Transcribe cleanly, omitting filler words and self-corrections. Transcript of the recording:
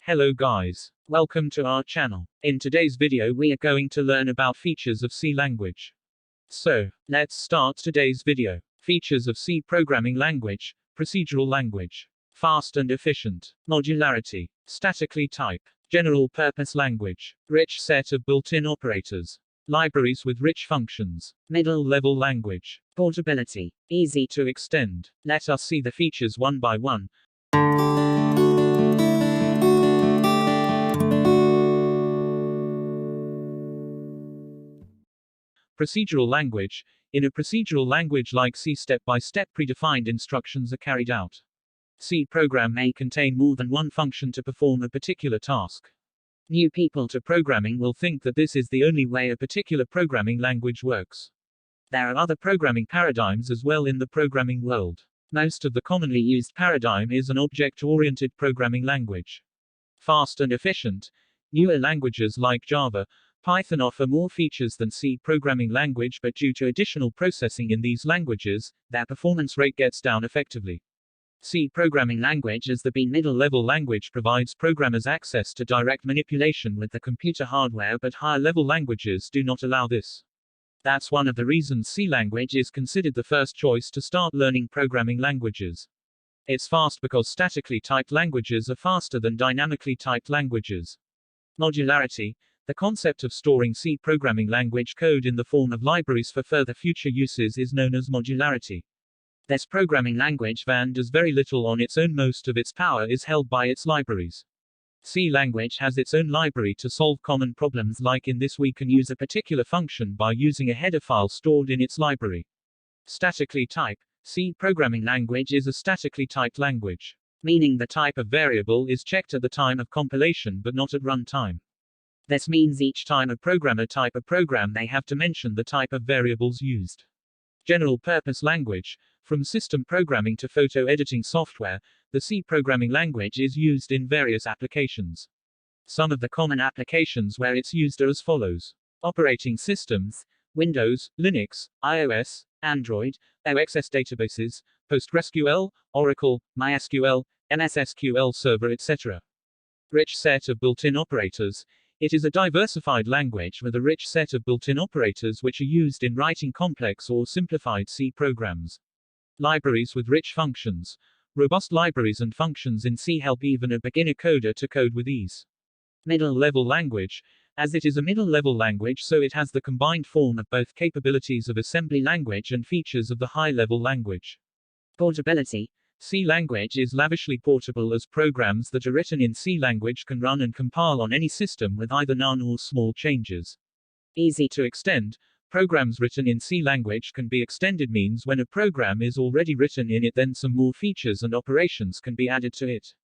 Hello guys. Welcome to our channel. In today's video we are going to learn about features of C language. So, let's start today's video. Features of C programming language. Procedural language. Fast and efficient. Modularity. Statically type. General purpose language. Rich set of built-in operators. Libraries with rich functions. Middle-level language. Portability. Easy to extend. Let us see the features one by one. Procedural language. In a procedural language like C, step-by-step predefined instructions are carried out. C program may contain more than one function to perform a particular task. New people to programming will think that this is the only way a particular programming language works. There are other programming paradigms as well in the programming world. Most of the commonly used paradigm is an object-oriented programming language. Fast and efficient. Newer languages like Java, Python offer more features than C programming language, but due to additional processing in these languages, their performance rate gets down effectively. C programming language as the middle-level language provides programmers access to direct manipulation with the computer hardware, but higher-level languages do not allow this. That's one of the reasons C language is considered the first choice to start learning programming languages. It's fast because statically typed languages are faster than dynamically typed languages. Modularity. The concept of storing C programming language code in the form of libraries for further future uses is known as modularity. This programming language does very little on its own. Most of its power is held by its libraries. C language has its own library to solve common problems, like in this we can use a particular function by using a header file stored in its library. Statically type. C programming language is a statically typed language, meaning the type of variable is checked at the time of compilation but not at runtime. This means each time a programmer type a program they have to mention the type of variables used. General purpose language. From system programming to photo editing software, the C programming language is used in various applications. Some of the common applications where it's used are as follows. Operating systems: Windows, Linux, iOS, Android, OXS databases, PostgreSQL, Oracle, MySQL, MS SQL Server, etc. Rich set of built-in operators. It is a diversified language with a rich set of built-in operators which are used in writing complex or simplified C programs. Libraries with rich functions. Robust libraries and functions in C help even a beginner coder to code with ease. Middle-level language. As it is a middle-level language, so it has the combined form of both capabilities of assembly language and features of the high-level language. Portability. C language is lavishly portable, as programs that are written in C language can run and compile on any system with either none or small changes. Easy to extend. Programs written in C language can be extended, means when a program is already written in it, then some more features and operations can be added to it.